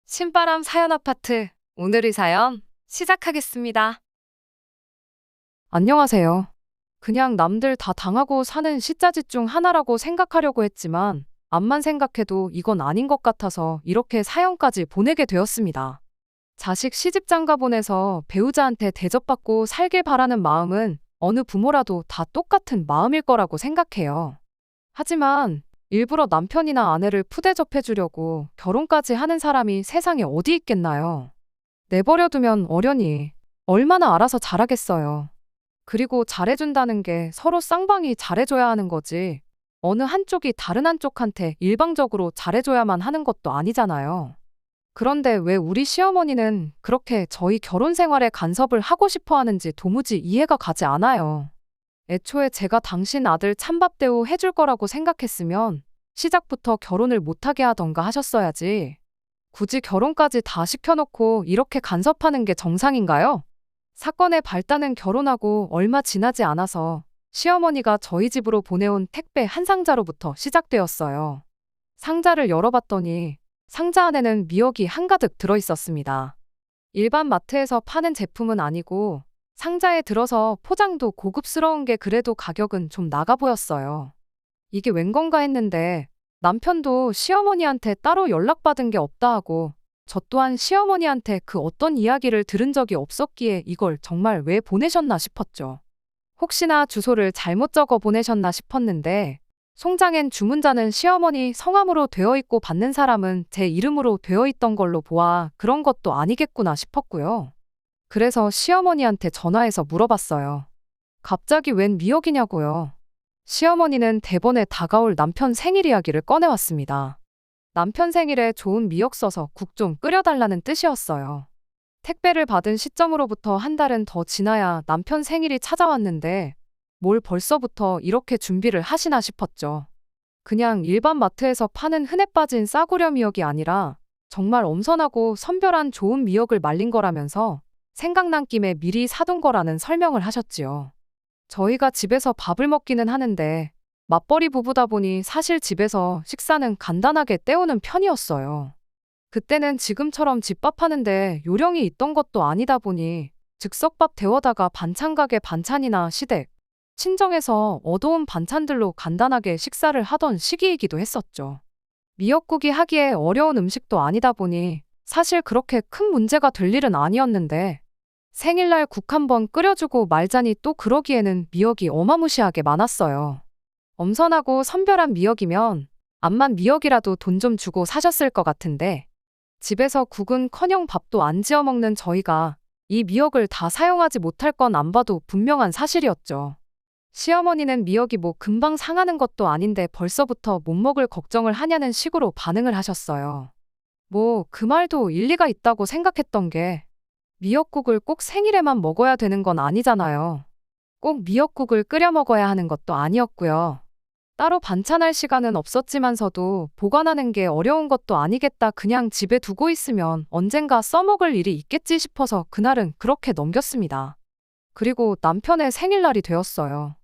신바람 사연 아파트. 오늘의 사연 시작하겠습니다. 안녕하세요. 그냥 남들 다 당하고 사는 시짜짓 중 하나라고 생각하려고 했지만 암만 생각해도 이건 아닌 것 같아서 이렇게 사연까지 보내게 되었습니다. 자식 시집장가 보내서 배우자한테 대접받고 살길 바라는 마음은 어느 부모라도 다 똑같은 마음일 거라고 생각해요. 하지만 일부러 남편이나 아내를 푸대접해 주려고 결혼까지 하는 사람이 세상에 어디 있겠나요? 내버려두면 어련히 얼마나 알아서 잘하겠어요. 그리고 잘해준다는 게 서로 쌍방이 잘해줘야 하는 거지. 어느 한쪽이 다른 한쪽한테 일방적으로 잘해줘야만 하는 것도 아니잖아요. 그런데 왜 우리 시어머니는 그렇게 저희 결혼 생활에 간섭을 하고 싶어 하는지 도무지 이해가 가지 않아요. 애초에 제가 당신 아들 찬밥 대우 해줄 거라고 생각했으면 시작부터 결혼을 못하게 하던가 하셨어야지. 굳이 결혼까지 다 시켜놓고 이렇게 간섭하는 게 정상인가요? 사건의 발단은 결혼하고 얼마 지나지 않아서 시어머니가 저희 집으로 보내온 택배 한 상자로부터 시작되었어요. 상자를 열어봤더니 상자 안에는 미역이 한가득 들어있었습니다. 일반 마트에서 파는 제품은 아니고 상자에 들어서 포장도 고급스러운 게 그래도 가격은 좀 나가 보였어요. 이게 웬 건가 했는데 남편도 시어머니한테 따로 연락받은 게 없다 하고 저 또한 시어머니한테 그 어떤 이야기를 들은 적이 없었기에 이걸 정말 왜 보내셨나 싶었죠. 혹시나 주소를 잘못 적어 보내셨나 싶었는데 송장엔 주문자는 시어머니 성함으로 되어 있고 받는 사람은 제 이름으로 되어 있던 걸로 보아 그런 것도 아니겠구나 싶었고요. 그래서 시어머니한테 전화해서 물어봤어요. 갑자기 웬 미역이냐고요. 시어머니는 대번에 다가올 남편 생일 이야기를 꺼내왔습니다. 남편 생일에 좋은 미역 써서 국 좀 끓여달라는 뜻이었어요. 택배를 받은 시점으로부터 한 달은 더 지나야 남편 생일이 찾아왔는데 뭘 벌써부터 이렇게 준비를 하시나 싶었죠. 그냥 일반 마트에서 파는 흔해 빠진 싸구려 미역이 아니라 정말 엄선하고 선별한 좋은 미역을 말린 거라면서 생각난 김에 미리 사둔 거라는 설명을 하셨지요. 저희가 집에서 밥을 먹기는 하는데 맞벌이 부부다 보니 사실 집에서 식사는 간단하게 때우는 편이었어요. 그때는 지금처럼 집밥하는데 요령이 있던 것도 아니다 보니 즉석밥 데워다가 반찬 가게 반찬이나 시댁, 친정에서 얻어온 반찬들로 간단하게 식사를 하던 시기이기도 했었죠. 미역국이 하기에 어려운 음식도 아니다 보니 사실 그렇게 큰 문제가 될 일은 아니었는데 생일날 국 한번 끓여주고 말자니 또 그러기에는 미역이 어마무시하게 많았어요. 엄선하고 선별한 미역이면 암만 미역이라도 돈 좀 주고 사셨을 것 같은데 집에서 국은커녕 밥도 안 지어 먹는 저희가 이 미역을 다 사용하지 못할 건 안 봐도 분명한 사실이었죠. 시어머니는 미역이 뭐 금방 상하는 것도 아닌데 벌써부터 못 먹을 걱정을 하냐는 식으로 반응을 하셨어요. 뭐 그 말도 일리가 있다고 생각했던 게 미역국을 꼭 생일에만 먹어야 되는 건 아니잖아요. 꼭 미역국을 끓여 먹어야 하는 것도 아니었고요. 따로 반찬할 시간은 없었지만서도 보관하는 게 어려운 것도 아니겠다 그냥 집에 두고 있으면 언젠가 써먹을 일이 있겠지 싶어서 그날은 그렇게 넘겼습니다. 그리고 남편의 생일날이 되었어요.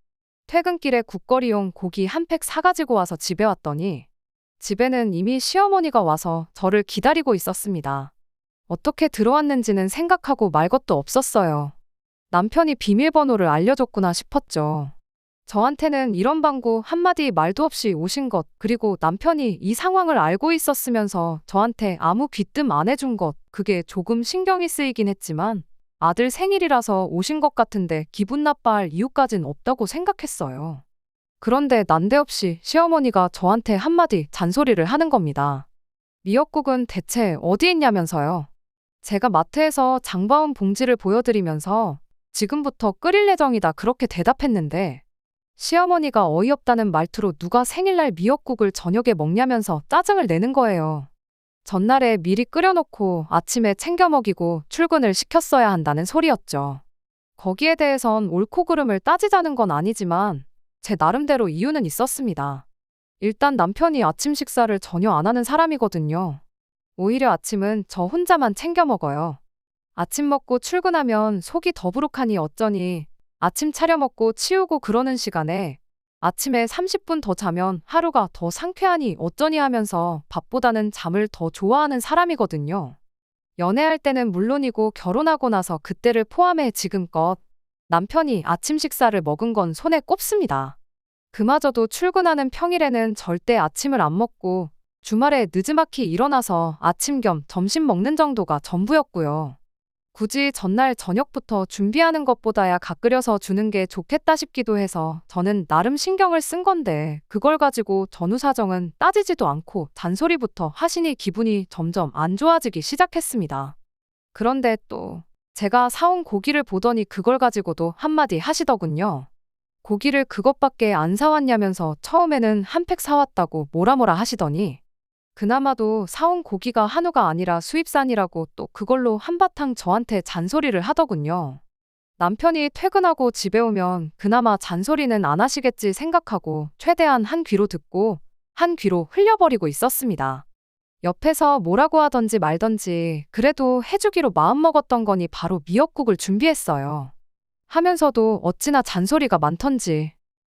퇴근길에 국거리용 고기 한 팩 사가지고 와서 집에 왔더니 집에는 이미 시어머니가 와서 저를 기다리고 있었습니다. 어떻게 들어왔는지는 생각하고 말 것도 없었어요. 남편이 비밀번호를 알려줬구나 싶었죠. 저한테는 이런 방구 한마디 말도 없이 오신 것, 그리고 남편이 이 상황을 알고 있었으면서 저한테 아무 귀뜸 안 해준 것, 그게 조금 신경이 쓰이긴 했지만 아들 생일이라서 오신 것 같은데 기분 나빠할 이유까진 없다고 생각했어요. 그런데 난데없이 시어머니가 저한테 한마디 잔소리를 하는 겁니다. 미역국은 대체 어디 있냐면서요. 제가 마트에서 장바온 봉지를 보여드리면서 지금부터 끓일 예정이다 그렇게 대답했는데 시어머니가 어이없다는 말투로 누가 생일날 미역국을 저녁에 먹냐면서 짜증을 내는 거예요. 전날에 미리 끓여놓고 아침에 챙겨 먹이고 출근을 시켰어야 한다는 소리였죠. 거기에 대해선 옳고 그름을 따지자는 건 아니지만 제 나름대로 이유는 있었습니다. 일단 남편이 아침 식사를 전혀 안 하는 사람이거든요. 오히려 아침은 저 혼자만 챙겨 먹어요. 아침 먹고 출근하면 속이 더부룩하니 어쩌니 아침 차려 먹고 치우고 그러는 시간에 아침에 30분 더 자면 하루가 더 상쾌하니 어쩌니 하면서 밥보다는 잠을 더 좋아하는 사람이거든요. 연애할 때는 물론이고 결혼하고 나서 그때를 포함해 지금껏 남편이 아침 식사를 먹은 건 손에 꼽습니다. 그마저도 출근하는 평일에는 절대 아침을 안 먹고 주말에 느지막이 일어나서 아침 겸 점심 먹는 정도가 전부였고요. 굳이 전날 저녁부터 준비하는 것보다야 각 끓여서 주는 게 좋겠다 싶기도 해서 저는 나름 신경을 쓴 건데 그걸 가지고 전후 사정은 따지지도 않고 잔소리부터 하시니 기분이 점점 안 좋아지기 시작했습니다. 그런데 또 제가 사온 고기를 보더니 그걸 가지고도 한마디 하시더군요. 고기를 그것밖에 안 사왔냐면서 처음에는 한 팩 사왔다고 뭐라 하시더니 그나마도 사온 고기가 한우가 아니라 수입산이라고 또 그걸로 한바탕 저한테 잔소리를 하더군요. 남편이 퇴근하고 집에 오면 그나마 잔소리는 안 하시겠지 생각하고 최대한 한 귀로 듣고 한 귀로 흘려버리고 있었습니다. 옆에서 뭐라고 하던지 말던지 그래도 해주기로 마음먹었던 거니 바로 미역국을 준비했어요. 하면서도 어찌나 잔소리가 많던지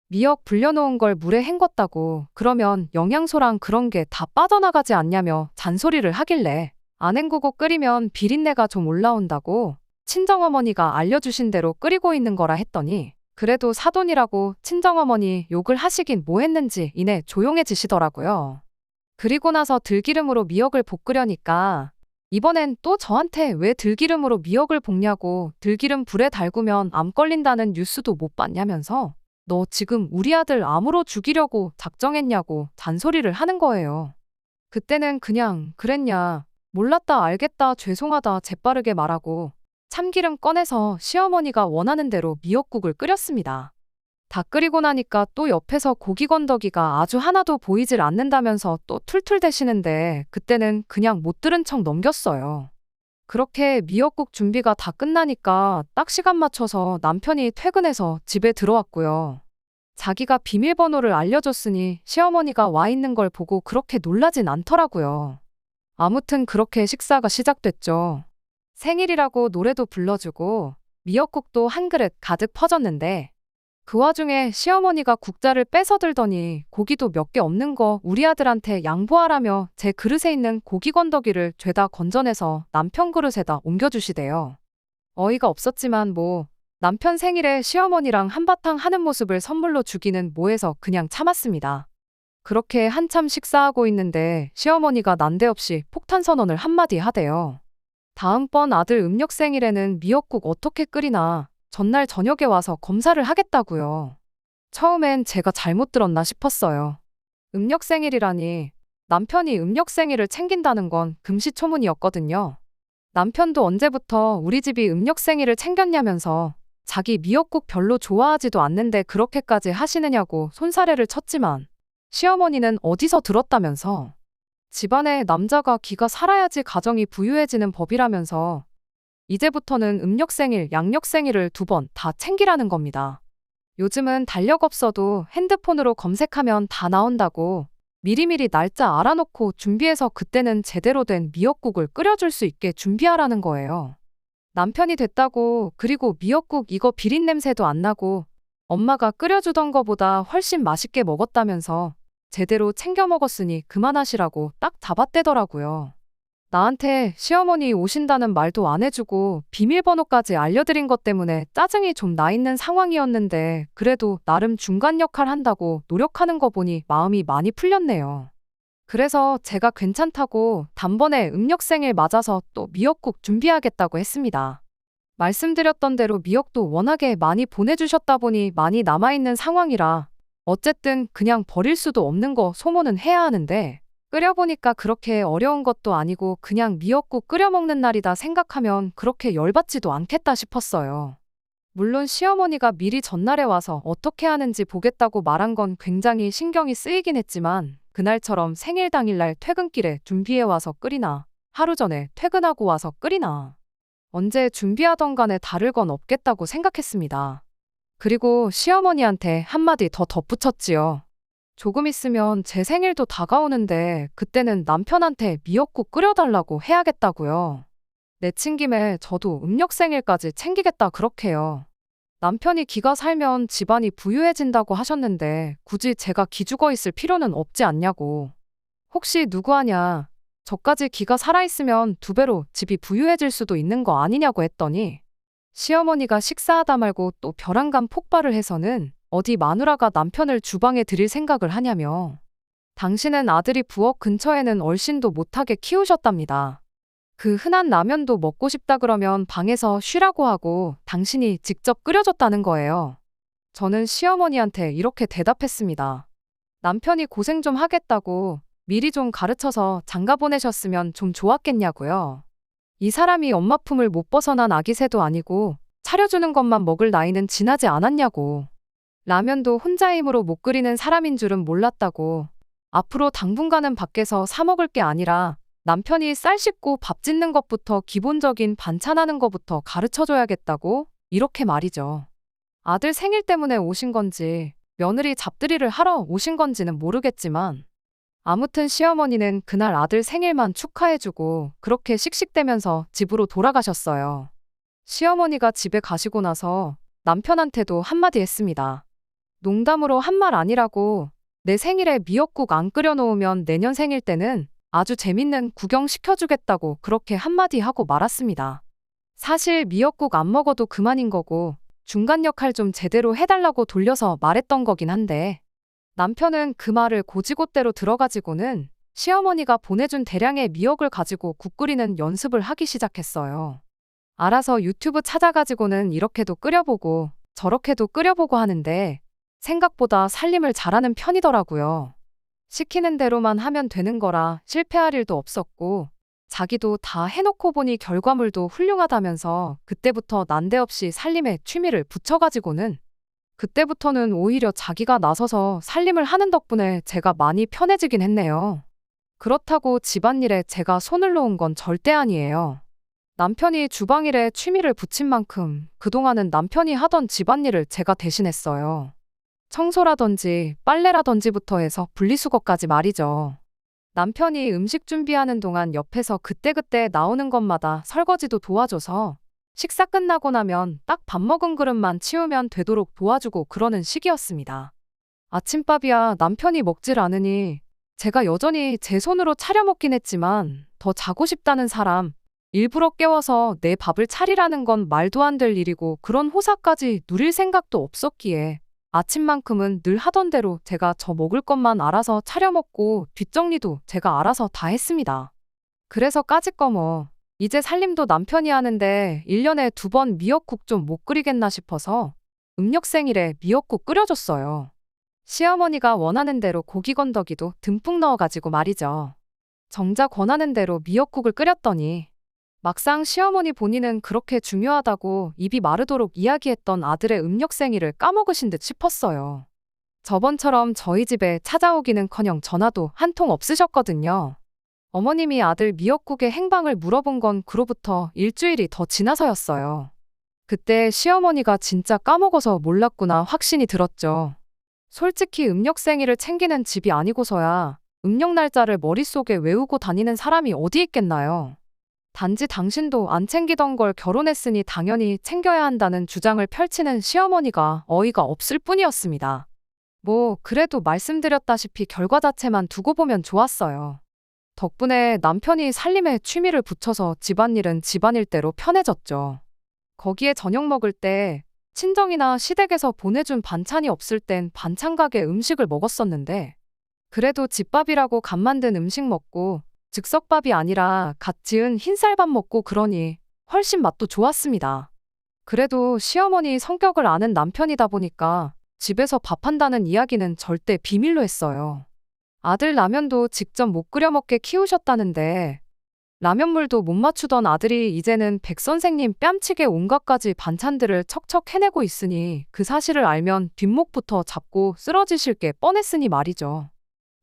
미역 불려놓은 걸 물에 헹궜다고 그러면 영양소랑 그런 게 다 빠져나가지 않냐며 잔소리를 하길래 안 헹구고 끓이면 비린내가 좀 올라온다고 친정어머니가 알려주신 대로 끓이고 있는 거라 했더니 그래도 사돈이라고 친정어머니 욕을 하시긴 뭐 했는지 이내 조용해지시더라고요. 그리고 나서 들기름으로 미역을 볶으려니까 이번엔 또 저한테 왜 들기름으로 미역을 볶냐고 들기름 불에 달구면 암 걸린다는 뉴스도 못 봤냐면서 너 지금 우리 아들 암으로 죽이려고 작정했냐고 잔소리를 하는 거예요. 그때는 그냥 그랬냐, 몰랐다 알겠다 죄송하다 재빠르게 말하고 참기름 꺼내서 시어머니가 원하는 대로 미역국을 끓였습니다. 다 끓이고 나니까 또 옆에서 고기 건더기가 아주 하나도 보이질 않는다면서 또 툴툴대시는데 그때는 그냥 못 들은 척 넘겼어요. 그렇게 미역국 준비가 다 끝나니까 딱 시간 맞춰서 남편이 퇴근해서 집에 들어왔고요. 자기가 비밀번호를 알려줬으니 시어머니가 와 있는 걸 보고 그렇게 놀라진 않더라고요. 아무튼 그렇게 식사가 시작됐죠. 생일이라고 노래도 불러주고 미역국도 한 그릇 가득 퍼졌는데 그 와중에 시어머니가 국자를 뺏어 들더니 고기도 몇 개 없는 거 우리 아들한테 양보하라며 제 그릇에 있는 고기 건더기를 죄다 건져내서 남편 그릇에다 옮겨주시대요. 어이가 없었지만 뭐 남편 생일에 시어머니랑 한바탕 하는 모습을 선물로 주기는 뭐해서 그냥 참았습니다. 그렇게 한참 식사하고 있는데 시어머니가 난데없이 폭탄 선언을 한마디 하대요. 다음번 아들 음력 생일에는 미역국 어떻게 끓이나 전날 저녁에 와서 검사를 하겠다고요. 처음엔 제가 잘못 들었나 싶었어요. 음력 생일이라니 남편이 음력 생일을 챙긴다는 건 금시초문이었거든요. 남편도 언제부터 우리 집이 음력 생일을 챙겼냐면서 자기 미역국 별로 좋아하지도 않는데 그렇게까지 하시느냐고 손사래를 쳤지만 시어머니는 어디서 들었다면서 집안에 남자가 기가 살아야지 가정이 부유해지는 법이라면서 이제부터는 음력생일, 양력생일을 2번 다 챙기라는 겁니다. 요즘은 달력 없어도 핸드폰으로 검색하면 다 나온다고 미리미리 날짜 알아놓고 준비해서 그때는 제대로 된 미역국을 끓여줄 수 있게 준비하라는 거예요. 남편이 됐다고 그리고 미역국 이거 비린냄새도 안 나고 엄마가 끓여주던 거보다 훨씬 맛있게 먹었다면서 제대로 챙겨 먹었으니 그만하시라고 딱 잡아떼더라고요. 나한테 시어머니 오신다는 말도 안 해주고 비밀번호까지 알려드린 것 때문에 짜증이 좀 나 있는 상황이었는데 그래도 나름 중간 역할 한다고 노력하는 거 보니 마음이 많이 풀렸네요. 그래서 제가 괜찮다고 단번에 음력생일 맞아서 또 미역국 준비하겠다고 했습니다. 말씀드렸던 대로 미역도 워낙에 많이 보내주셨다 보니 많이 남아있는 상황이라 어쨌든 그냥 버릴 수도 없는 거 소모는 해야 하는데 끓여보니까 그렇게 어려운 것도 아니고 그냥 미역국 끓여 먹는 날이다 생각하면 그렇게 열받지도 않겠다 싶었어요. 물론 시어머니가 미리 전날에 와서 어떻게 하는지 보겠다고 말한 건 굉장히 신경이 쓰이긴 했지만 그날처럼 생일 당일날 퇴근길에 준비해와서 끓이나 하루 전에 퇴근하고 와서 끓이나 언제 준비하던 간에 다를 건 없겠다고 생각했습니다. 그리고 시어머니한테 한마디 더 덧붙였지요. 조금 있으면 제 생일도 다가오는데 그때는 남편한테 미역국 끓여달라고 해야겠다고요. 내친 김에 저도 음력 생일까지 챙기겠다 그렇게요. 남편이 기가 살면 집안이 부유해진다고 하셨는데 굳이 제가 기죽어 있을 필요는 없지 않냐고. 혹시 누구 아냐? 저까지 기가 살아있으면 2배로 집이 부유해질 수도 있는 거 아니냐고 했더니 시어머니가 식사하다 말고 또 벼랑간 폭발을 해서는 어디 마누라가 남편을 주방에 들일 생각을 하냐며. 당신은 아들이 부엌 근처에는 얼씬도 못하게 키우셨답니다. 그 흔한 라면도 먹고 싶다 그러면 방에서 쉬라고 하고 당신이 직접 끓여줬다는 거예요. 저는 시어머니한테 이렇게 대답했습니다. 남편이 고생 좀 하겠다고 미리 좀 가르쳐서 장가 보내셨으면 좀 좋았겠냐고요. 이 사람이 엄마 품을 못 벗어난 아기 새도 아니고 차려주는 것만 먹을 나이는 지나지 않았냐고. 라면도 혼자 힘으로 못 끓이는 사람인 줄은 몰랐다고. 앞으로 당분간은 밖에서 사 먹을 게 아니라 남편이 쌀 씻고 밥 짓는 것부터 기본적인 반찬하는 것부터 가르쳐줘야겠다고 이렇게 말이죠. 아들 생일 때문에 오신 건지 며느리 잡들이를 하러 오신 건지는 모르겠지만 아무튼 시어머니는 그날 아들 생일만 축하해주고 그렇게 씩씩대면서 집으로 돌아가셨어요. 시어머니가 집에 가시고 나서 남편한테도 한마디 했습니다. 농담으로 한 말 아니라고 내 생일에 미역국 안 끓여놓으면 내년 생일 때는 아주 재밌는 구경 시켜주겠다고 그렇게 한마디 하고 말았습니다. 사실 미역국 안 먹어도 그만인 거고 중간 역할 좀 제대로 해달라고 돌려서 말했던 거긴 한데 남편은 그 말을 고지고대로 들어가지고는 시어머니가 보내준 대량의 미역을 가지고 국 끓이는 연습을 하기 시작했어요. 알아서 유튜브 찾아가지고는 이렇게도 끓여보고 저렇게도 끓여보고 하는데 생각보다 살림을 잘하는 편이더라고요. 시키는 대로만 하면 되는 거라 실패할 일도 없었고 자기도 다 해놓고 보니 결과물도 훌륭하다면서 그때부터 난데없이 살림에 취미를 붙여가지고는 그때부터는 오히려 자기가 나서서 살림을 하는 덕분에 제가 많이 편해지긴 했네요. 그렇다고 집안일에 제가 손을 놓은 건 절대 아니에요. 남편이 주방일에 취미를 붙인 만큼 그동안은 남편이 하던 집안일을 제가 대신했어요. 청소라든지 빨래라든지부터 해서 분리수거까지 말이죠. 남편이 음식 준비하는 동안 옆에서 그때그때 나오는 것마다 설거지도 도와줘서 식사 끝나고 나면 딱 밥 먹은 그릇만 치우면 되도록 도와주고 그러는 시기였습니다. 아침밥이야 남편이 먹질 않으니 제가 여전히 제 손으로 차려 먹긴 했지만 더 자고 싶다는 사람 일부러 깨워서 내 밥을 차리라는 건 말도 안 될 일이고 그런 호사까지 누릴 생각도 없었기에 아침만큼은 늘 하던 대로 제가 저 먹을 것만 알아서 차려 먹고 뒷정리도 제가 알아서 다 했습니다. 그래서 까짓거 뭐 이제 살림도 남편이 하는데 1년에 2번 미역국 좀 못 끓이겠나 싶어서 음력 생일에 미역국 끓여줬어요. 시어머니가 원하는 대로 고기 건더기도 듬뿍 넣어가지고 말이죠. 정작 원하는 대로 미역국을 끓였더니 막상 시어머니 본인은 그렇게 중요하다고 입이 마르도록 이야기했던 아들의 음력 생일을 까먹으신 듯 싶었어요. 저번처럼 저희 집에 찾아오기는커녕 전화도 한 통 없으셨거든요. 어머님이 아들 미역국의 행방을 물어본 건 그로부터 일주일이 더 지나서였어요. 그때 시어머니가 진짜 까먹어서 몰랐구나 확신이 들었죠. 솔직히 음력 생일을 챙기는 집이 아니고서야 음력 날짜를 머릿속에 외우고 다니는 사람이 어디 있겠나요? 단지 당신도 안 챙기던 걸 결혼했으니 당연히 챙겨야 한다는 주장을 펼치는 시어머니가 어이가 없을 뿐이었습니다. 뭐 그래도 말씀드렸다시피 결과 자체만 두고 보면 좋았어요. 덕분에 남편이 살림에 취미를 붙여서 집안일은 집안일대로 편해졌죠. 거기에 저녁 먹을 때 친정이나 시댁에서 보내준 반찬이 없을 땐 반찬 가게 음식을 먹었었는데 그래도 집밥이라고 갓 만든 음식 먹고 즉석밥이 아니라 갓 지은 흰쌀밥 먹고 그러니 훨씬 맛도 좋았습니다. 그래도 시어머니 성격을 아는 남편이다 보니까 집에서 밥한다는 이야기는 절대 비밀로 했어요. 아들 라면도 직접 못 끓여 먹게 키우셨다는데 라면물도 못 맞추던 아들이 이제는 백 선생님 뺨치게 온갖 가지 반찬들을 척척 해내고 있으니 그 사실을 알면 뒷목부터 잡고 쓰러지실 게 뻔했으니 말이죠.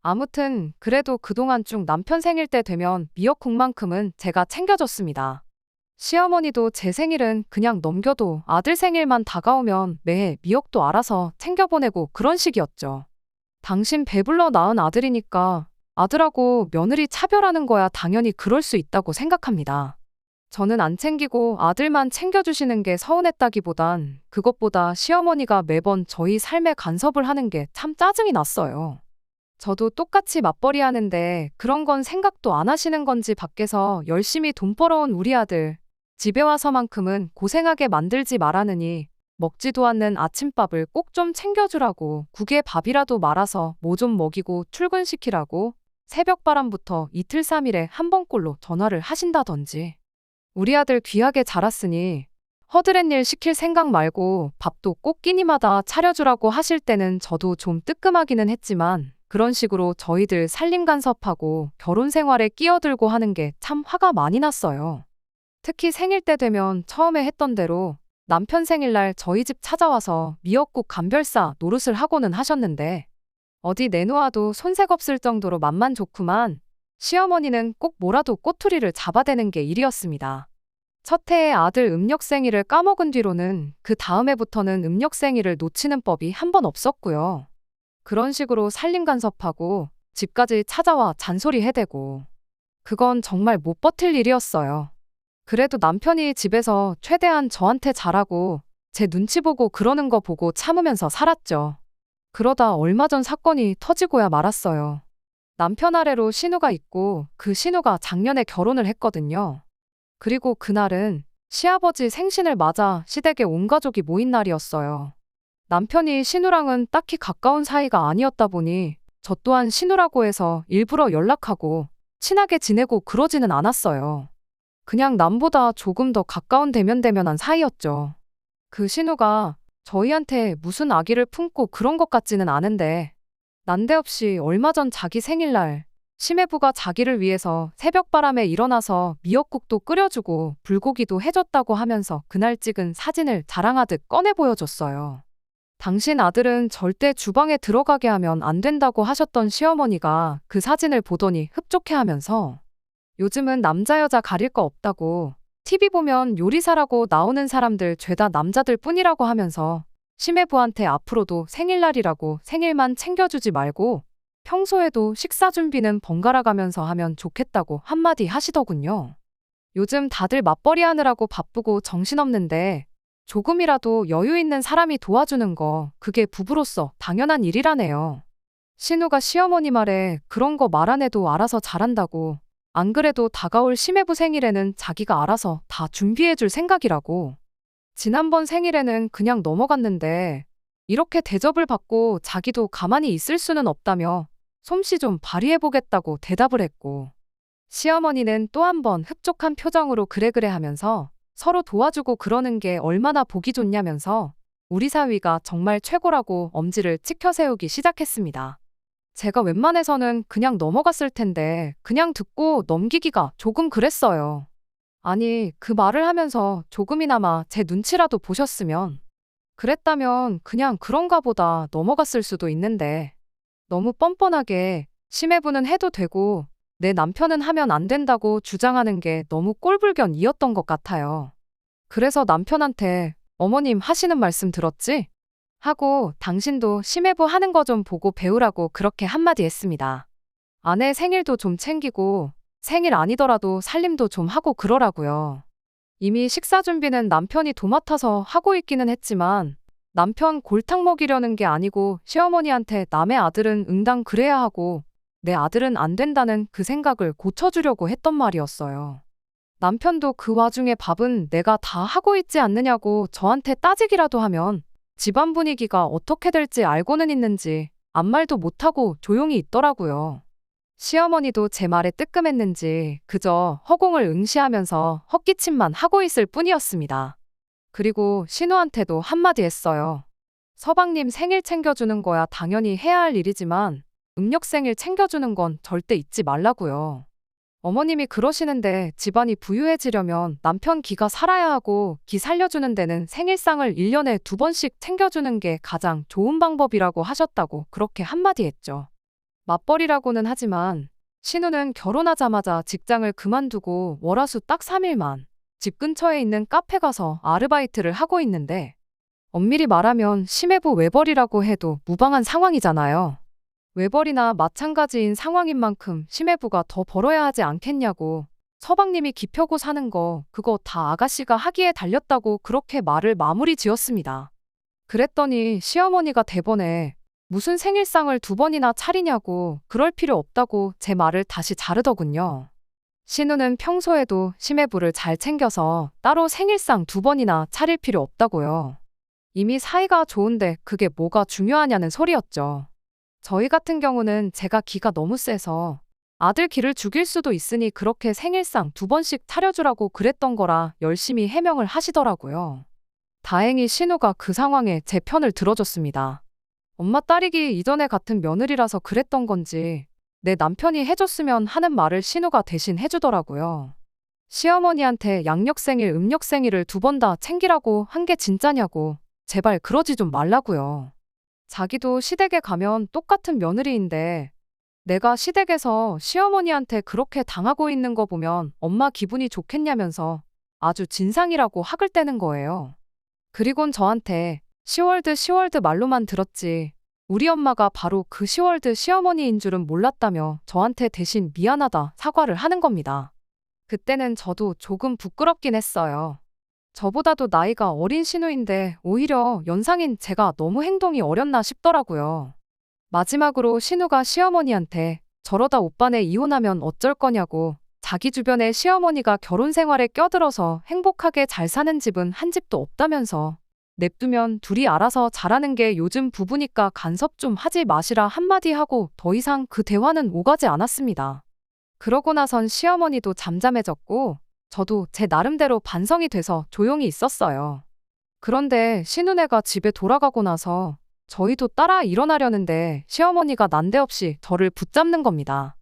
아무튼 그래도 그동안 쭉 남편 생일 때 되면 미역국만큼은 제가 챙겨줬습니다. 시어머니도 제 생일은 그냥 넘겨도 아들 생일만 다가오면 매해 미역도 알아서 챙겨보내고 그런 식이었죠. 당신 배불러 낳은 아들이니까 아들하고 며느리 차별하는 거야 당연히 그럴 수 있다고 생각합니다. 저는 안 챙기고 아들만 챙겨주시는 게 서운했다기보단 그것보다 시어머니가 매번 저희 삶에 간섭을 하는 게 참 짜증이 났어요. 저도 똑같이 맞벌이 하는데 그런 건 생각도 안 하시는 건지 밖에서 열심히 돈 벌어온 우리 아들, 집에 와서만큼은 고생하게 만들지 말라느니 먹지도 않는 아침밥을 꼭 좀 챙겨주라고 국에 밥이라도 말아서 뭐 좀 먹이고 출근시키라고 새벽바람부터 이틀 3일에 한 번꼴로 전화를 하신다던지. 우리 아들 귀하게 자랐으니 허드렛 일 시킬 생각 말고 밥도 꼭 끼니마다 차려주라고 하실 때는 저도 좀 뜨끔하기는 했지만 그런 식으로 저희들 살림 간섭하고 결혼 생활에 끼어들고 하는 게 참 화가 많이 났어요. 특히 생일 때 되면 처음에 했던 대로 남편 생일날 저희 집 찾아와서 미역국 감별사 노릇을 하고는 하셨는데 어디 내놓아도 손색 없을 정도로 맛만 좋구만 시어머니는 꼭 뭐라도 꼬투리를 잡아대는 게 일이었습니다. 첫 해에 아들 음력 생일을 까먹은 뒤로는 그 다음 해부터는 음력 생일을 놓치는 법이 한 번 없었고요. 그런 식으로 살림 간섭하고 집까지 찾아와 잔소리 해대고 그건 정말 못 버틸 일이었어요. 그래도 남편이 집에서 최대한 저한테 잘하고 제 눈치 보고 그러는 거 보고 참으면서 살았죠. 그러다 얼마 전 사건이 터지고야 말았어요. 남편 아래로 신우가 있고 그 신우가 작년에 결혼을 했거든요. 그리고 그날은 시아버지 생신을 맞아 시댁에 온 가족이 모인 날이었어요. 남편이 신우랑은 딱히 가까운 사이가 아니었다 보니 저 또한 신우라고 해서 일부러 연락하고 친하게 지내고 그러지는 않았어요. 그냥 남보다 조금 더 가까운 대면대면한 사이였죠. 그 신우가 저희한테 무슨 악의를 품고 그런 것 같지는 않은데 난데없이 얼마 전 자기 생일날 심해부가 자기를 위해서 새벽바람에 일어나서 미역국도 끓여주고 불고기도 해줬다고 하면서 그날 찍은 사진을 자랑하듯 꺼내 보여줬어요. 당신 아들은 절대 주방에 들어가게 하면 안 된다고 하셨던 시어머니가 그 사진을 보더니 흡족해하면서 요즘은 남자 여자 가릴 거 없다고 TV 보면 요리사라고 나오는 사람들 죄다 남자들 뿐이라고 하면서 심해부한테 앞으로도 생일날이라고 생일만 챙겨주지 말고 평소에도 식사 준비는 번갈아 가면서 하면 좋겠다고 한마디 하시더군요. 요즘 다들 맞벌이 하느라고 바쁘고 정신없는데 조금이라도 여유 있는 사람이 도와주는 거 그게 부부로서 당연한 일이라네요. 신우가 시어머니 말에 그런 거 말 안 해도 알아서 잘한다고 안 그래도 다가올 심해부 생일에는 자기가 알아서 다 준비해줄 생각이라고. 지난번 생일에는 그냥 넘어갔는데 이렇게 대접을 받고 자기도 가만히 있을 수는 없다며 솜씨 좀 발휘해보겠다고 대답을 했고 시어머니는 또 한 번 흡족한 표정으로 그래 하면서 서로 도와주고 그러는 게 얼마나 보기 좋냐면서 우리 사위가 정말 최고라고 엄지를 치켜 세우기 시작했습니다. 제가 웬만해서는 그냥 넘어갔을 텐데 그냥 듣고 넘기기가 조금 그랬어요. 아니, 그 말을 하면서 조금이나마 제 눈치라도 보셨으면 그랬다면 그냥 그런가 보다 넘어갔을 수도 있는데 너무 뻔뻔하게 심해부는 해도 되고 내 남편은 하면 안 된다고 주장하는 게 너무 꼴불견이었던 것 같아요. 그래서 남편한테 어머님 하시는 말씀 들었지? 하고 당신도 심해부 하는 거 좀 보고 배우라고 그렇게 한마디 했습니다. 아내 생일도 좀 챙기고 생일 아니더라도 살림도 좀 하고 그러라고요. 이미 식사 준비는 남편이 도맡아서 하고 있기는 했지만 남편 골탕 먹이려는 게 아니고 시어머니한테 남의 아들은 응당 그래야 하고 내 아들은 안 된다는 그 생각을 고쳐주려고 했던 말이었어요. 남편도 그 와중에 밥은 내가 다 하고 있지 않느냐고 저한테 따지기라도 하면 집안 분위기가 어떻게 될지 알고는 있는지 아무 말도 못하고 조용히 있더라고요. 시어머니도 제 말에 뜨끔했는지 그저 허공을 응시하면서 헛기침만 하고 있을 뿐이었습니다. 그리고 신우한테도 한마디 했어요. 서방님 생일 챙겨주는 거야 당연히 해야 할 일이지만 음력 생일 챙겨주는 건 절대 잊지 말라고요. 어머님이 그러시는데 집안이 부유해지려면 남편 기가 살아야 하고 기 살려주는 데는 생일상을 1년에 2번씩 챙겨주는 게 가장 좋은 방법이라고 하셨다고 그렇게 한마디 했죠. 맞벌이라고는 하지만 신우는 결혼하자마자 직장을 그만두고 월화수 딱 3일만 집 근처에 있는 카페 가서 아르바이트를 하고 있는데 엄밀히 말하면 심해부 외벌이라고 해도 무방한 상황이잖아요. 외벌이나 마찬가지인 상황인 만큼 심해부가 더 벌어야 하지 않겠냐고 서방님이 기펴고 사는 거 그거 다 아가씨가 하기에 달렸다고 그렇게 말을 마무리 지었습니다. 그랬더니 시어머니가 대번에 무슨 생일상을 두 번이나 차리냐고 그럴 필요 없다고 제 말을 다시 자르더군요. 신우는 평소에도 시매부를 잘 챙겨서 따로 생일상 두 번이나 차릴 필요 없다고요. 이미 사이가 좋은데 그게 뭐가 중요하냐는 소리였죠. 저희 같은 경우는 제가 기가 너무 세서 아들 기를 죽일 수도 있으니 그렇게 생일상 두 번씩 차려주라고 그랬던 거라 열심히 해명을 하시더라고요. 다행히 신우가 그 상황에 제 편을 들어줬습니다. 엄마 따리기 이전에 같은 며느리라서 그랬던 건지 내 남편이 해줬으면 하는 말을 신우가 대신 해주더라고요. 시어머니한테 양력생일, 음력생일을 두 번 다 챙기라고 한 게 진짜냐고 제발 그러지 좀 말라고요. 자기도 시댁에 가면 똑같은 며느리인데 내가 시댁에서 시어머니한테 그렇게 당하고 있는 거 보면 엄마 기분이 좋겠냐면서 아주 진상이라고 학을 떼는 거예요. 그리곤 저한테 시월드 말로만 들었지 우리 엄마가 바로 그 시월드 시어머니인 줄은 몰랐다며 저한테 대신 미안하다 사과를 하는 겁니다. 그때는 저도 조금 부끄럽긴 했어요. 저보다도 나이가 어린 신우인데 오히려 연상인 제가 너무 행동이 어렸나 싶더라고요. 마지막으로 신우가 시어머니한테 저러다 오빠네 이혼하면 어쩔 거냐고 자기 주변에 시어머니가 결혼 생활에 껴들어서 행복하게 잘 사는 집은 한 집도 없다면서 냅두면 둘이 알아서 잘하는 게 요즘 부부니까 간섭 좀 하지 마시라 한마디 하고 더 이상 그 대화는 오가지 않았습니다. 그러고 나선 시어머니도 잠잠해졌고 저도 제 나름대로 반성이 돼서 조용히 있었어요. 그런데 신우네가 집에 돌아가고 나서 저희도 따라 일어나려는데 시어머니가 난데없이 저를 붙잡는 겁니다.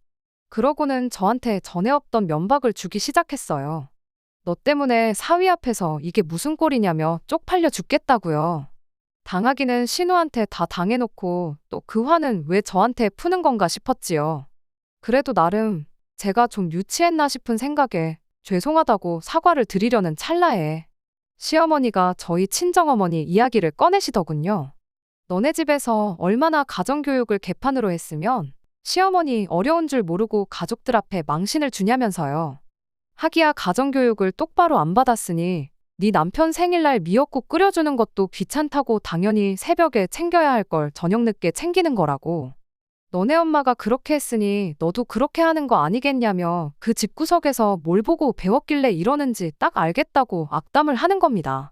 그러고는 저한테 전에 없던 면박을 주기 시작했어요. 너 때문에 사위 앞에서 이게 무슨 꼴이냐며 쪽팔려 죽겠다고요. 당하기는 신우한테 다 당해놓고 또 그 화는 왜 저한테 푸는 건가 싶었지요. 그래도 나름 제가 좀 유치했나 싶은 생각에 죄송하다고 사과를 드리려는 찰나에 시어머니가 저희 친정어머니 이야기를 꺼내시더군요. 너네 집에서 얼마나 가정교육을 개판으로 했으면 시어머니 어려운 줄 모르고 가족들 앞에 망신을 주냐면서요. 하기야 가정교육을 똑바로 안 받았으니 네 남편 생일날 미역국 끓여주는 것도 귀찮다고 당연히 새벽에 챙겨야 할 걸 저녁 늦게 챙기는 거라고. 너네 엄마가 그렇게 했으니 너도 그렇게 하는 거 아니겠냐며 그 집구석에서 뭘 보고 배웠길래 이러는지 딱 알겠다고 악담을 하는 겁니다.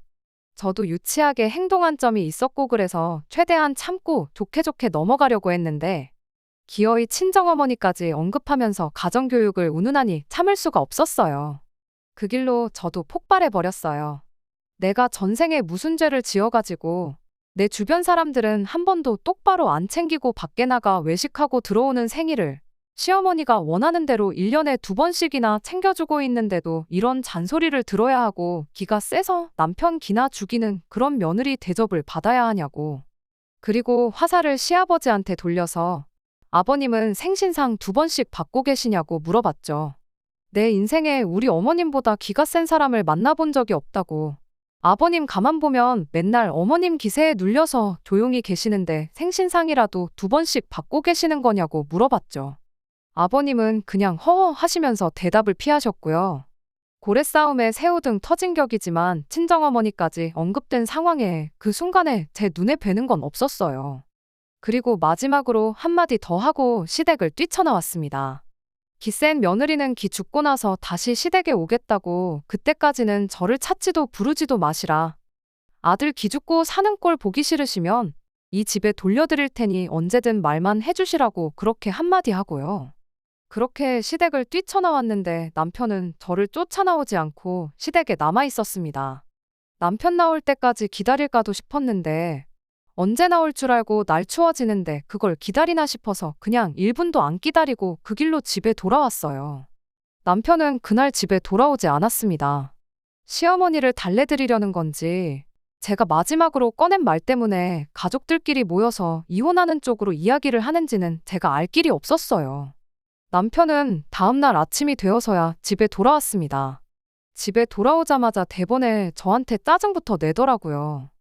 저도 유치하게 행동한 점이 있었고 그래서 최대한 참고 좋게 넘어가려고 했는데 기어이 친정어머니까지 언급하면서 가정교육을 운운하니 참을 수가 없었어요. 그 길로 저도 폭발해버렸어요. 내가 전생에 무슨 죄를 지어가지고 내 주변 사람들은 한 번도 똑바로 안 챙기고 밖에 나가 외식하고 들어오는 생일을 시어머니가 원하는 대로 1년에 2번씩이나 챙겨주고 있는데도 이런 잔소리를 들어야 하고 기가 세서 남편 기나 죽이는 그런 며느리 대접을 받아야 하냐고. 그리고 화살을 시아버지한테 돌려서 아버님은 생신상 2번씩 받고 계시냐고 물어봤죠. 내 인생에 우리 어머님보다 기가 센 사람을 만나본 적이 없다고. 아버님 가만 보면 맨날 어머님 기세에 눌려서 조용히 계시는데 생신상이라도 2번씩 받고 계시는 거냐고 물어봤죠. 아버님은 그냥 허허 하시면서 대답을 피하셨고요. 고래싸움에 새우등 터진 격이지만 친정어머니까지 언급된 상황에 그 순간에 제 눈에 뵈는 건 없었어요. 그리고 마지막으로 한마디 더 하고 시댁을 뛰쳐나왔습니다. 기센 며느리는 기 죽고 나서 다시 시댁에 오겠다고 그때까지는 저를 찾지도 부르지도 마시라. 아들 기 죽고 사는 꼴 보기 싫으시면 이 집에 돌려드릴 테니 언제든 말만 해주시라고 그렇게 한마디 하고요. 그렇게 시댁을 뛰쳐나왔는데 남편은 저를 쫓아나오지 않고 시댁에 남아 있었습니다. 남편 나올 때까지 기다릴까도 싶었는데 언제 나올 줄 알고 날 추워지는데 그걸 기다리나 싶어서 그냥 1분도 안 기다리고 그 길로 집에 돌아왔어요. 남편은 그날 집에 돌아오지 않았습니다. 시어머니를 달래드리려는 건지 제가 마지막으로 꺼낸 말 때문에 가족들끼리 모여서 이혼하는 쪽으로 이야기를 하는지는 제가 알 길이 없었어요. 남편은 다음날 아침이 되어서야 집에 돌아왔습니다. 집에 돌아오자마자 대번에 저한테 짜증부터 내더라고요.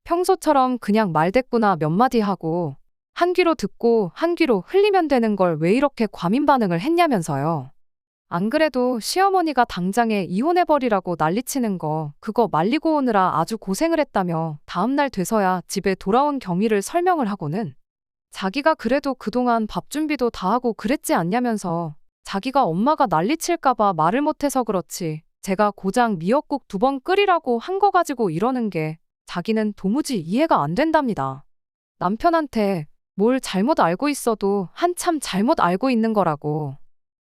평소처럼 그냥 말대꾸나 몇 마디 하고 한 귀로 듣고 한 귀로 흘리면 되는 걸 왜 이렇게 과민 반응을 했냐면서요. 안 그래도 시어머니가 당장에 이혼해버리라고 난리치는 거 그거 말리고 오느라 아주 고생을 했다며 다음날 돼서야 집에 돌아온 경위를 설명을 하고는 자기가 그래도 그동안 밥 준비도 다 하고 그랬지 않냐면서 자기가 엄마가 난리칠까봐 말을 못해서 그렇지 제가 고장 미역국 2번 끓이라고 한 거 가지고 이러는 게 자기는 도무지 이해가 안 된답니다. 남편한테 뭘 잘못 알고 있어도 한참 잘못 알고 있는 거라고.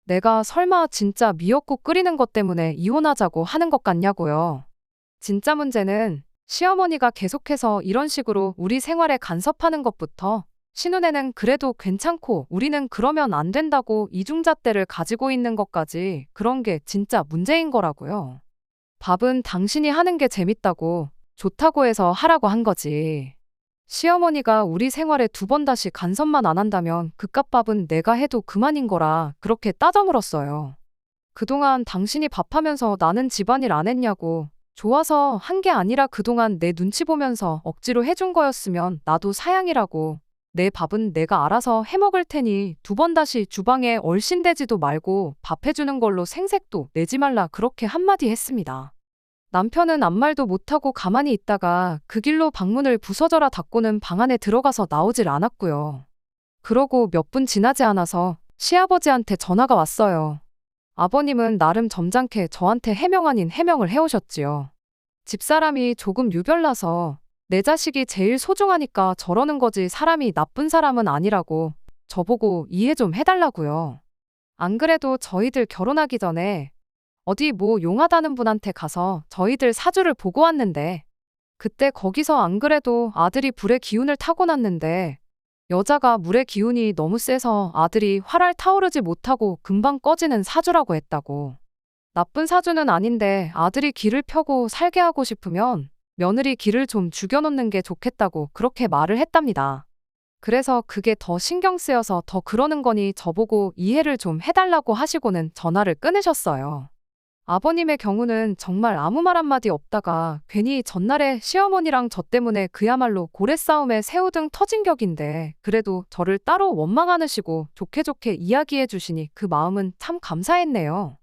내가 설마 진짜 미역국 끓이는 것 때문에 이혼하자고 하는 것 같냐고요. 진짜 문제는 시어머니가 계속해서 이런 식으로 우리 생활에 간섭하는 것부터 신혼에는 그래도 괜찮고 우리는 그러면 안 된다고 이중잣대를 가지고 있는 것까지 그런 게 진짜 문제인 거라고요. 밥은 당신이 하는 게 재밌다고 좋다고 해서 하라고 한 거지. 시어머니가 우리 생활에 2번 다시 간섭만 안 한다면 그깟 밥은 내가 해도 그만인 거라 그렇게 따져 물었어요. 그동안 당신이 밥하면서 나는 집안일 안 했냐고. 좋아서 한 게 아니라 그동안 내 눈치 보면서 억지로 해준 거였으면 나도 사양이라고. 내 밥은 내가 알아서 해먹을 테니 2번 다시 주방에 얼씬대지도 말고 밥 해주는 걸로 생색도 내지 말라 그렇게 한마디 했습니다. 남편은 아무 말도 못하고 가만히 있다가 그 길로 방문을 부서져라 닫고는 방 안에 들어가서 나오질 않았고요. 그러고 몇 분 지나지 않아서 시아버지한테 전화가 왔어요. 아버님은 나름 점잖게 저한테 해명 아닌 해명을 해오셨지요. 집사람이 조금 유별나서 내 자식이 제일 소중하니까 저러는 거지 사람이 나쁜 사람은 아니라고 저보고 이해 좀 해달라고요. 안 그래도 저희들 결혼하기 전에 어디 뭐 용하다는 분한테 가서 저희들 사주를 보고 왔는데 그때 거기서 안 그래도 아들이 불의 기운을 타고났는데 여자가 물의 기운이 너무 세서 아들이 활알 타오르지 못하고 금방 꺼지는 사주라고 했다고. 나쁜 사주는 아닌데 아들이 길을 펴고 살게 하고 싶으면 며느리 길을 좀 죽여놓는 게 좋겠다고 그렇게 말을 했답니다. 그래서 그게 더 신경 쓰여서 더 그러는 거니 저보고 이해를 좀 해달라고 하시고는 전화를 끊으셨어요. 아버님의 경우는 정말 아무 말 한마디 없다가 괜히 전날에 시어머니랑 저 때문에 그야말로 고래싸움에 새우등 터진 격인데 그래도 저를 따로 원망 않으시고 좋게 좋게 이야기해 주시니 그 마음은 참 감사했네요.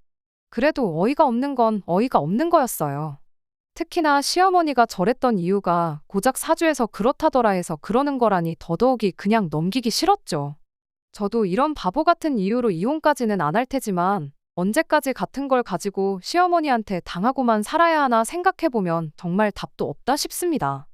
그래도 어이가 없는 건 어이가 없는 거였어요. 특히나 시어머니가 저랬던 이유가 고작 사주에서 그렇다더라 해서 그러는 거라니 더더욱이 그냥 넘기기 싫었죠. 저도 이런 바보 같은 이유로 이혼까지는 안 할 테지만 언제까지 같은 걸 가지고 시어머니한테 당하고만 살아야 하나 생각해보면 정말 답도 없다 싶습니다.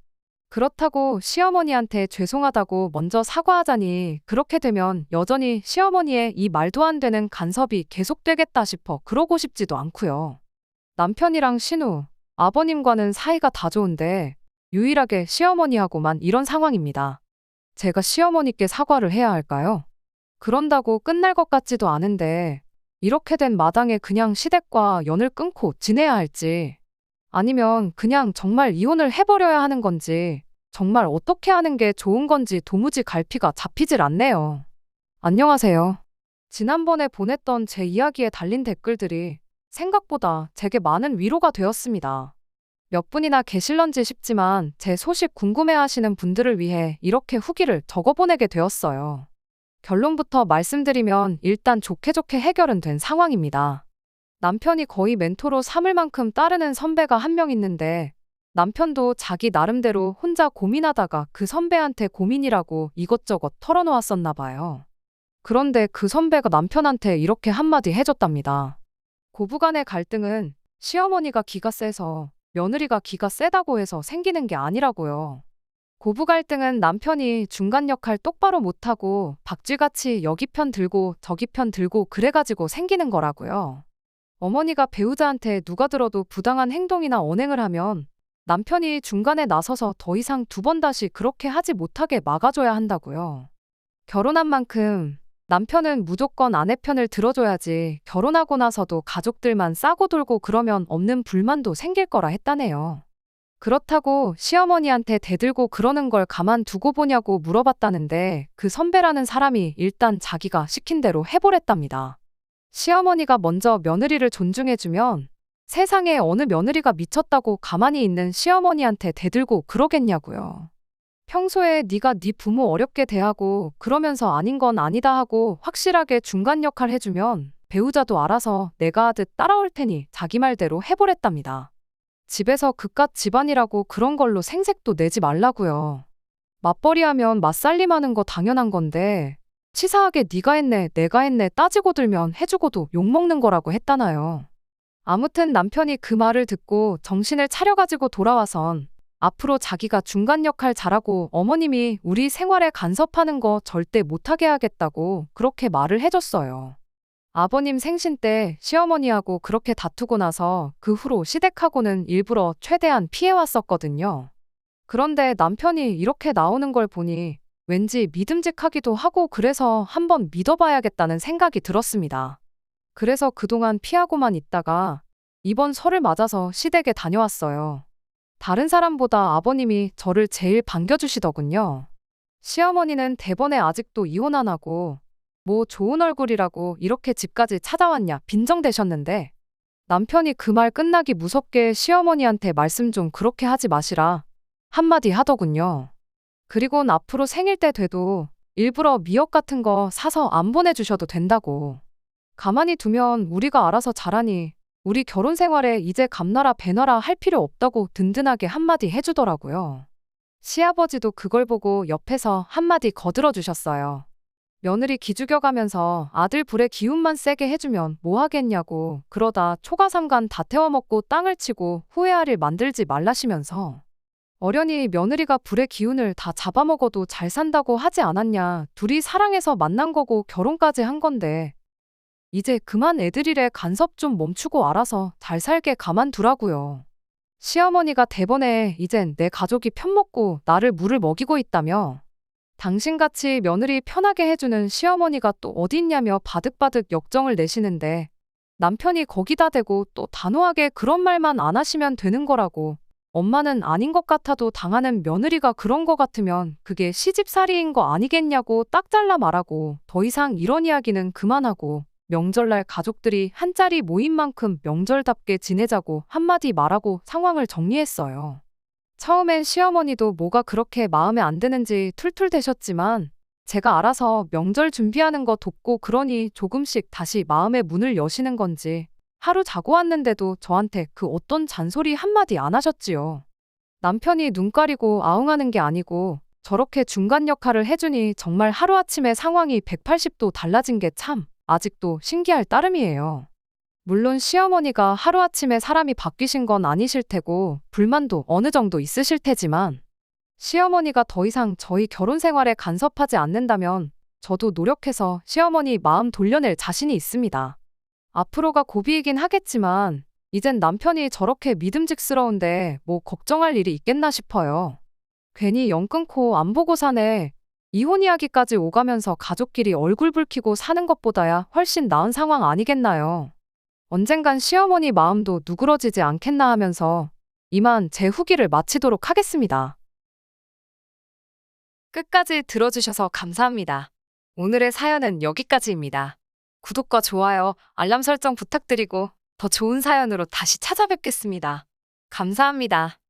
그렇다고 시어머니한테 죄송하다고 먼저 사과하자니 그렇게 되면 여전히 시어머니의 이 말도 안 되는 간섭이 계속되겠다 싶어 그러고 싶지도 않고요. 남편이랑 신우, 아버님과는 사이가 다 좋은데 유일하게 시어머니하고만 이런 상황입니다. 제가 시어머니께 사과를 해야 할까요? 그런다고 끝날 것 같지도 않은데 이렇게 된 마당에 그냥 시댁과 연을 끊고 지내야 할지 아니면 그냥 정말 이혼을 해버려야 하는 건지 정말 어떻게 하는 게 좋은 건지 도무지 갈피가 잡히질 않네요. 안녕하세요. 지난번에 보냈던 제 이야기에 달린 댓글들이 생각보다 제게 많은 위로가 되었습니다. 몇 분이나 계실런지 싶지만 제 소식 궁금해하시는 분들을 위해 이렇게 후기를 적어보내게 되었어요. 결론부터 말씀드리면 일단 좋게 좋게 해결은 된 상황입니다. 남편이 거의 멘토로 삼을 만큼 따르는 선배가 한 명 있는데 남편도 자기 나름대로 혼자 고민하다가 그 선배한테 고민이라고 이것저것 털어놓았었나 봐요. 그런데 그 선배가 남편한테 이렇게 한마디 해줬답니다. 고부간의 갈등은 시어머니가 기가 세서 며느리가 기가 세다고 해서 생기는 게 아니라고요. 고부 갈등은 남편이 중간 역할 똑바로 못하고 박쥐같이 여기 편 들고 저기 편 들고 그래가지고 생기는 거라고요. 어머니가 배우자한테 누가 들어도 부당한 행동이나 언행을 하면 남편이 중간에 나서서 더 이상 2번 다시 그렇게 하지 못하게 막아줘야 한다고요. 결혼한 만큼 남편은 무조건 아내 편을 들어줘야지 결혼하고 나서도 가족들만 싸고 돌고 그러면 없는 불만도 생길 거라 했다네요. 그렇다고 시어머니한테 대들고 그러는 걸 가만두고 보냐고 물어봤다는데 그 선배라는 사람이 일단 자기가 시킨 대로 해보랬답니다. 시어머니가 먼저 며느리를 존중해주면 세상에 어느 며느리가 미쳤다고 가만히 있는 시어머니한테 대들고 그러겠냐고요. 평소에 네가 네 부모 어렵게 대하고 그러면서 아닌 건 아니다 하고 확실하게 중간 역할 해주면 배우자도 알아서 내가 하듯 따라올 테니 자기 말대로 해보랬답니다. 집에서 그깟 집안이라고 그런 걸로 생색도 내지 말라고요. 맞벌이하면 맞살림하는 거 당연한 건데 치사하게 네가 했네 내가 했네 따지고 들면 해주고도 욕먹는 거라고 했다나요. 아무튼 남편이 그 말을 듣고 정신을 차려가지고 돌아와선 앞으로 자기가 중간 역할 잘하고 어머님이 우리 생활에 간섭하는 거 절대 못하게 하겠다고 그렇게 말을 해줬어요. 아버님 생신 때 시어머니하고 그렇게 다투고 나서 그 후로 시댁하고는 일부러 최대한 피해왔었거든요. 그런데 남편이 이렇게 나오는 걸 보니 왠지 믿음직하기도 하고 그래서 한번 믿어봐야겠다는 생각이 들었습니다. 그래서 그동안 피하고만 있다가 이번 설을 맞아서 시댁에 다녀왔어요. 다른 사람보다 아버님이 저를 제일 반겨주시더군요. 시어머니는 대번에 아직도 이혼 안 하고 뭐 좋은 얼굴이라고 이렇게 집까지 찾아왔냐 빈정대셨는데 남편이 그 말 끝나기 무섭게 시어머니한테 말씀 좀 그렇게 하지 마시라 한마디 하더군요. 그리곤 앞으로 생일 때 돼도 일부러 미역 같은 거 사서 안 보내주셔도 된다고. 가만히 두면 우리가 알아서 잘하니 우리 결혼 생활에 이제 감나라 배나라 할 필요 없다고 든든하게 한마디 해주더라고요. 시아버지도 그걸 보고 옆에서 한마디 거들어 주셨어요. 며느리 기죽여가면서 아들 불에 기운만 세게 해주면 뭐 하겠냐고 그러다 초가삼간 다 태워먹고 땅을 치고 후회할 일 만들지 말라시면서 어련히 며느리가 불의 기운을 다 잡아먹어도 잘 산다고 하지 않았냐. 둘이 사랑해서 만난 거고 결혼까지 한 건데 이제 그만 애들일에 간섭 좀 멈추고 알아서 잘 살게 가만두라고요. 시어머니가 대번에 이젠 내 가족이 편먹고 나를 물을 먹이고 있다며 당신같이 며느리 편하게 해주는 시어머니가 또 어디 있냐며 바득바득 역정을 내시는데 남편이 거기다 대고 또 단호하게 그런 말만 안 하시면 되는 거라고 엄마는 아닌 것 같아도 당하는 며느리가 그런 거 같으면 그게 시집살이인 거 아니겠냐고 딱 잘라 말하고 더 이상 이런 이야기는 그만하고 명절날 가족들이 한자리 모인 만큼 명절답게 지내자고 한마디 말하고 상황을 정리했어요. 처음엔 시어머니도 뭐가 그렇게 마음에 안 드는지 툴툴대셨지만 제가 알아서 명절 준비하는 거 돕고 그러니 조금씩 다시 마음의 문을 여시는 건지 하루 자고 왔는데도 저한테 그 어떤 잔소리 한마디 안 하셨지요. 남편이 눈 가리고 아웅하는 게 아니고 저렇게 중간 역할을 해주니 정말 하루아침에 상황이 180도 달라진 게 참 아직도 신기할 따름이에요. 물론 시어머니가 하루아침에 사람이 바뀌신 건 아니실 테고 불만도 어느 정도 있으실 테지만 시어머니가 더 이상 저희 결혼 생활에 간섭하지 않는다면 저도 노력해서 시어머니 마음 돌려낼 자신이 있습니다. 앞으로가 고비이긴 하겠지만 이젠 남편이 저렇게 믿음직스러운데 뭐 걱정할 일이 있겠나 싶어요. 괜히 영 끊고 안 보고 사네. 이혼 이야기까지 오가면서 가족끼리 얼굴 붉히고 사는 것보다야 훨씬 나은 상황 아니겠나요. 언젠간 시어머니 마음도 누그러지지 않겠나 하면서 이만 제 후기를 마치도록 하겠습니다. 끝까지 들어주셔서 감사합니다. 오늘의 사연은 여기까지입니다. 구독과 좋아요, 알람 설정 부탁드리고 더 좋은 사연으로 다시 찾아뵙겠습니다. 감사합니다.